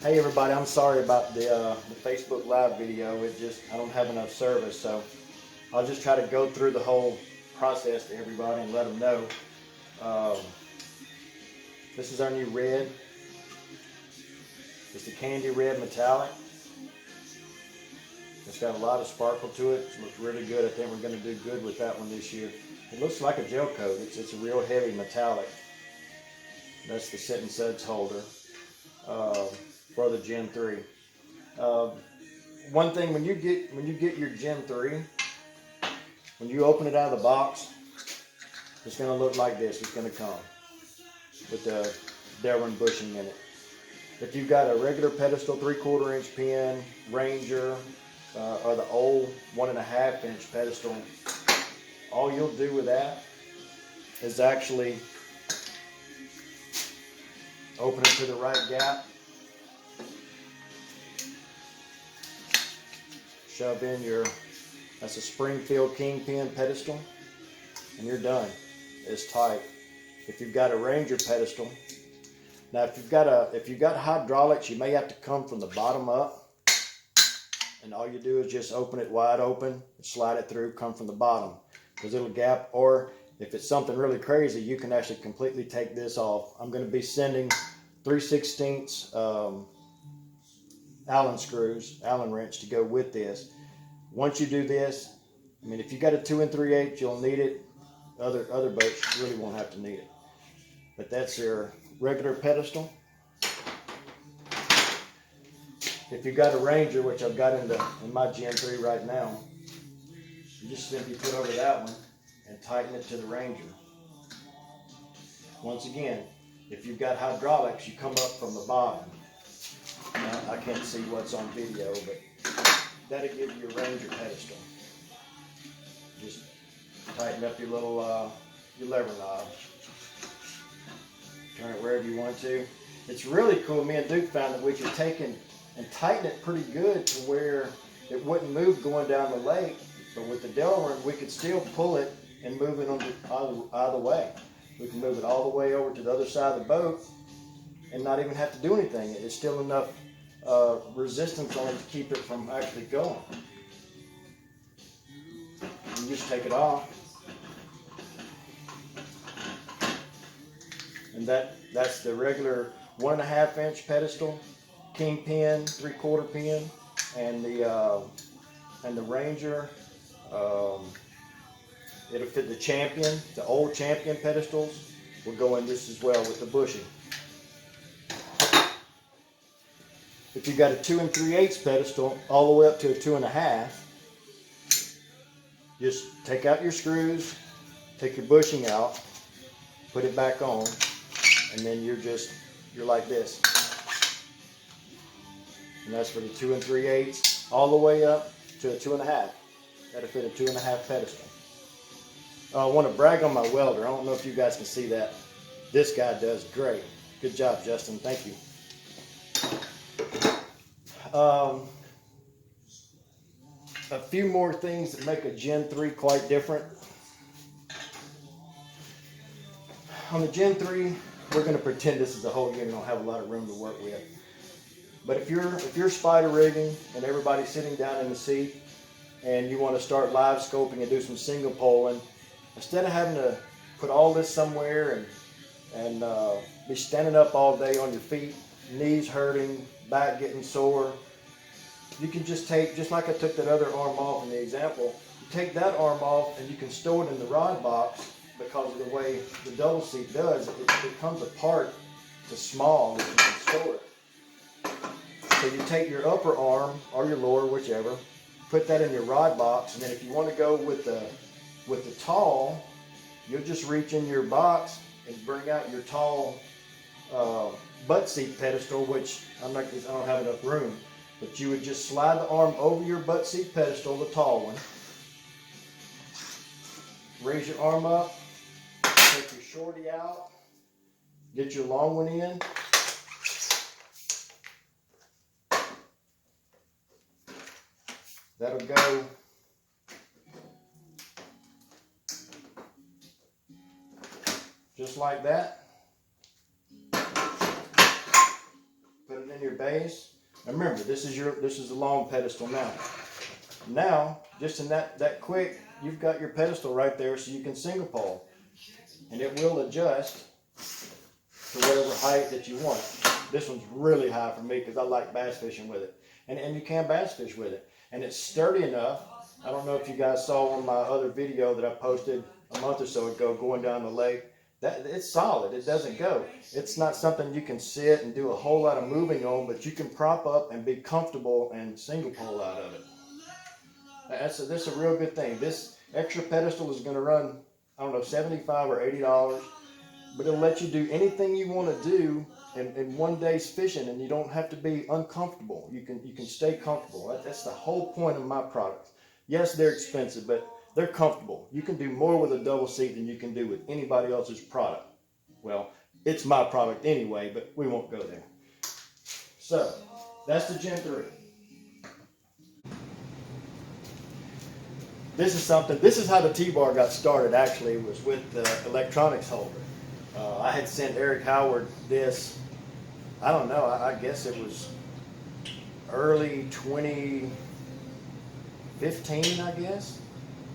Hey everybody, I'm sorry about the Facebook Live video. I don't have enough service, so I'll just try to go through the whole process to everybody and let them know. Um, this is our new red. It's the candy red metallic. It's got a lot of sparkle to it. It looks really good. I think we're going to do good with that one this year. It looks like a gel coat. It's a real heavy metallic. That's the Sit and Suds holder for the Gen 3. One thing, when you get your Gen 3, when you open it out of the box, it's going to look like this. It's going to come with the Delrin bushing in it. If you've got a regular pedestal 3/4 inch pin, Ranger, or the old 1.5 inch pedestal, all you'll do with that is actually open it to the right gap, shove in that's a Springfield Kingpin pedestal, and you're done. It's tight. If you've got a Ranger pedestal, now if you've got hydraulics, you may have to come from the bottom up, and all you do is just open it wide open, slide it through, come from the bottom, because it'll gap. Or if it's something really crazy, you can actually completely take this off. I'm going to be sending 3/16 Allen wrench to go with this. Once you do this, I mean, if you got a 2 3/8, you'll need it. Other boats really won't have to need it. But that's your regular pedestal. If you got a Ranger, which I've got in my Gen 3 right now, you just simply put over that one and tighten it to the Ranger. Once again, if you've got hydraulics, you come up from the bottom. Now, I can't see what's on video, but that'll give you your Ranger pedestal. Just tighten up your little your lever knob. Turn it wherever you want to. It's really cool. Me and Duke found that we could take and tighten it pretty good to where it wouldn't move going down the lake. But with the Delrin, we could still pull it and move it either way. We can move it all the way over to the other side of the boat and not even have to do anything. It's still enough resistance on it to keep it from actually going. You just take it off. And that's the regular 1.5 inch pedestal, Kingpin 3/4 pin, and the Ranger. It'll fit the Champion, the old Champion pedestals will go in this as well with the bushing. If you've got a 2 3/8 pedestal all the way up to a 2.5, just take out your screws, take your bushing out, put it back on, and then you're like this. And that's for the 2 3/8 all the way up to a 2.5. That'll fit a 2.5 pedestal. I want to brag on my welder. I don't know if you guys can see that. This guy does great. Good job, Justin. Thank you. A few more things that make a Gen 3 quite different. On the Gen 3, we're going to pretend this is a whole unit. We don't have a lot of room to work with. But if you're spider rigging and everybody's sitting down in the seat and you want to start live scoping and do some single poling, instead of having to put all this somewhere and be standing up all day on your feet, knees hurting, back getting sore, you can just take, just like I took that other arm off in the example, you take that arm off and you can store it in the rod box because of the way the double seat does. It comes apart to small that you can store it. So you take your upper arm or your lower, whichever, put that in your rod box, and then if you want to go with the tall, you'll just reach in your box and bring out your tall butt seat pedestal, which I don't have enough room, but you would just slide the arm over your butt seat pedestal, the tall one, raise your arm up, take your shorty out, get your long one in, that'll go just like that. Put it in your bass. Now remember, this is a long pedestal now. Now, just in that quick, you've got your pedestal right there, so you can single pole, and it will adjust to whatever height that you want. This one's really high for me because I like bass fishing with it, and you can bass fish with it, and it's sturdy enough. I don't know if you guys saw on my other video that I posted a month or so ago going down the lake. That it's solid. It doesn't go. It's not something you can sit and do a whole lot of moving on, but you can prop up and be comfortable and single pole out of it. This is a real good thing. This extra pedestal is going to run, I don't know, $75 or $80, but it'll let you do anything you want to do in one day's fishing, and you don't have to be uncomfortable. You can stay comfortable. That's the whole point of my products. Yes, they're expensive, but they're comfortable. You can do more with a double seat than you can do with anybody else's product. Well, it's my product anyway, but we won't go there. So, that's the Gen 3. This is how the T-bar got started actually. It was with the electronics holder. I had sent Eric Howard this, I don't know, I guess it was early 2015, I guess.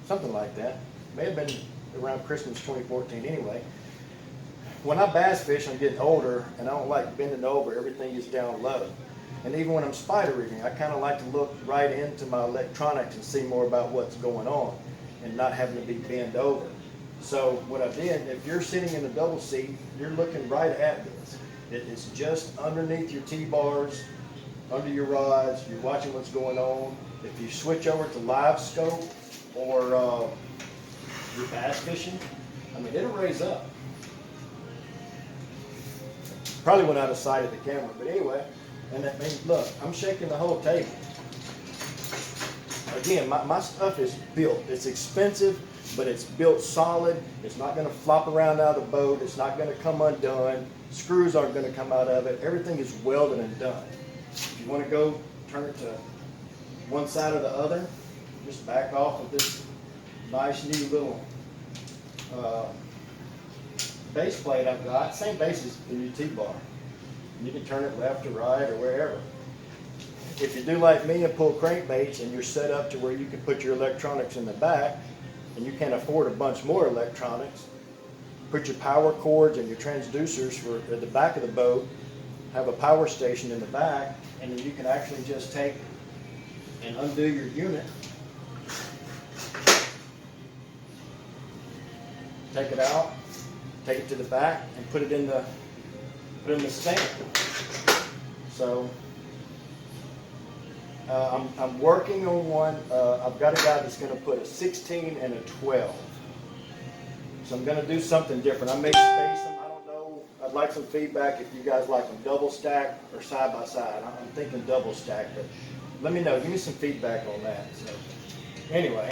Something like that. May have been around Christmas 2014 anyway. When I bass fish, I'm getting older and I don't like bending over. Everything is down low. And even when I'm spider rigging, I kind of like to look right into my electronics and see more about what's going on and not having to be bent over. So what I did, if you're sitting in a double seat, you're looking right at this. It's just underneath your T-bars, under your rods. You're watching what's going on. If you switch over to live scope or you're bass fishing, I mean, it'll raise up. Probably went out of sight of the camera, but anyway. And that means, look, I'm shaking the whole table. Again, my stuff is built. It's expensive, but it's built solid. It's not going to flop around out of the boat. It's not going to come undone. Screws aren't going to come out of it. Everything is welded and done. If you want to go turn it to one side or the other, just back off with this nice new little base plate I've got. Same base as the new T-bar. You can turn it left or right or wherever. If you do like me and pull crankbaits and you're set up to where you can put your electronics in the back and you can't afford a bunch more electronics, put your power cords and your transducers for at the back of the boat, have a power station in the back, and then you can actually just take and undo your unit, take it out, take it to the back, and put it in the stand. So I'm working on one. I've got a guy that's going to put a 16 and a 12. So I'm going to do something different. I may space them. I don't know. I'd like some feedback if you guys like them double stack or side by side. I'm thinking double stack, but let me know. Give me some feedback on that. So anyway,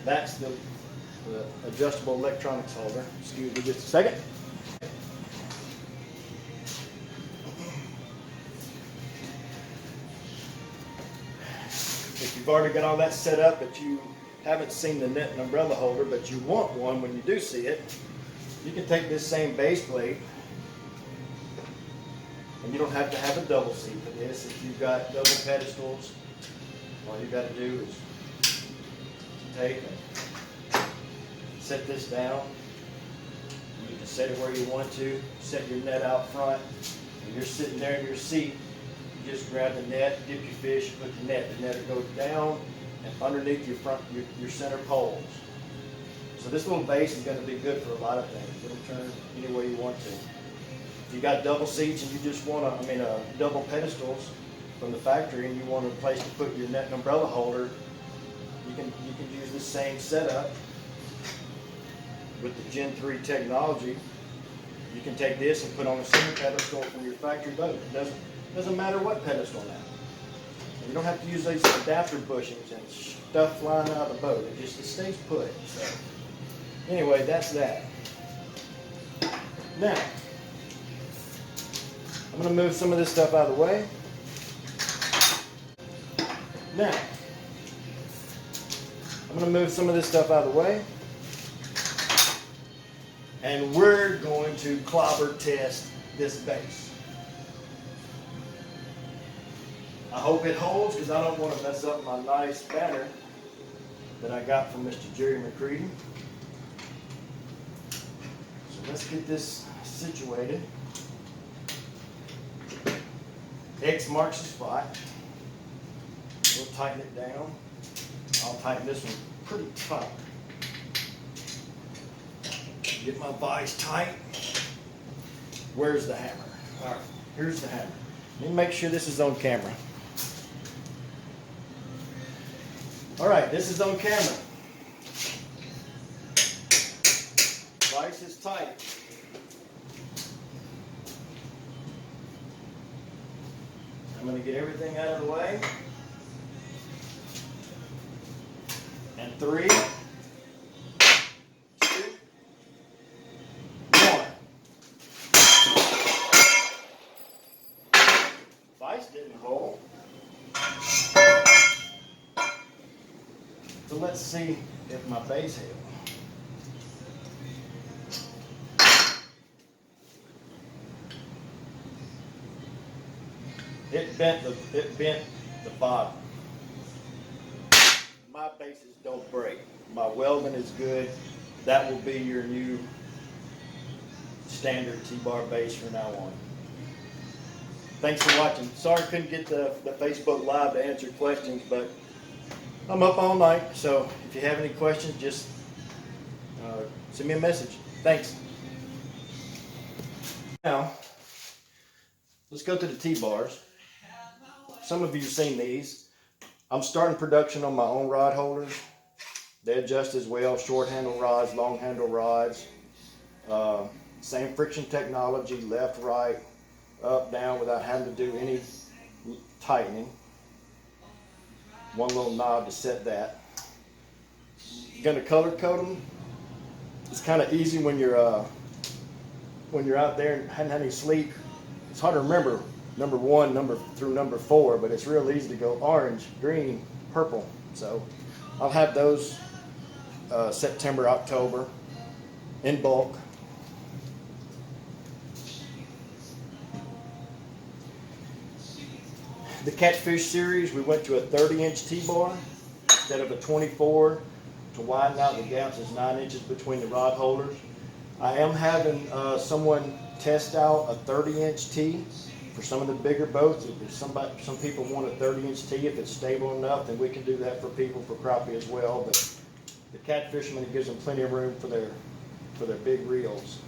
that's the adjustable electronics holder. Excuse me just a second. If you've already got all that set up, but you haven't seen the net and umbrella holder, but you want one when you do see it, you can take this same base plate, and you don't have to have a double seat for this. If you've got double pedestals, all you got to do is take and set this down. You can set it where you want to. Set your net out front. When you're sitting there in your seat, you just grab the net, dip your fish, put the net. The net will go down and underneath your center poles. So this little base is going to be good for a lot of things. It'll turn any way you want to. If you got double seats and you just want double pedestals from the factory, and you want a place to put your net and umbrella holder, you can use the same setup with the Gen 3 technology. You can take this and put on a single pedestal from your factory boat. It doesn't matter what pedestal now. And you don't have to use these adapter bushings and stuff flying out of the boat. It stays put. So anyway, that's that. Now, I'm going to move some of this stuff out of the way. And we're going to clobber test this base. I hope it holds because I don't want to mess up my nice banner that I got from Mr. Jerry McCready. So let's get this situated. X marks the spot. We'll tighten it down. I'll tighten this one pretty tight. Get my vise tight. Where's the hammer? All right, here's the hammer. Let me make sure this is on camera. All right, this is on camera. Vise is tight. I'm going to get everything out of the way. And 3, 2, 1. Vise didn't hold. So let's see if my base held. It bent the bottom. My bases don't break. My welding is good. That will be your new standard T-bar base from now on. Thanks for watching. Sorry I couldn't get the Facebook Live to answer questions, but I'm up all night. So if you have any questions, just send me a message. Thanks. Now, let's go to the T-bars. Some of you have seen these. I'm starting production on my own rod holders. They adjust as well, short handle rods, long handle rods. Same friction technology, left, right, up, down, without having to do any tightening. One little knob to set that. Gonna color code them. It's kind of easy when you're out there and hadn't had any sleep. It's hard to remember number 1 through number 4, but it's real easy to go orange, green, purple. So I'll have those September, October in bulk. The Catfish series, we went to a 30-inch T-bar instead of a 24 to widen out the gaps. There's 9 inches between the rod holders. I am having someone test out a 30-inch T for some of the bigger boats. If some people want a 30-inch T, if it's stable enough, then we can do that for people, for crappie as well. But the Catfisherman, it gives them plenty of room for their big reels.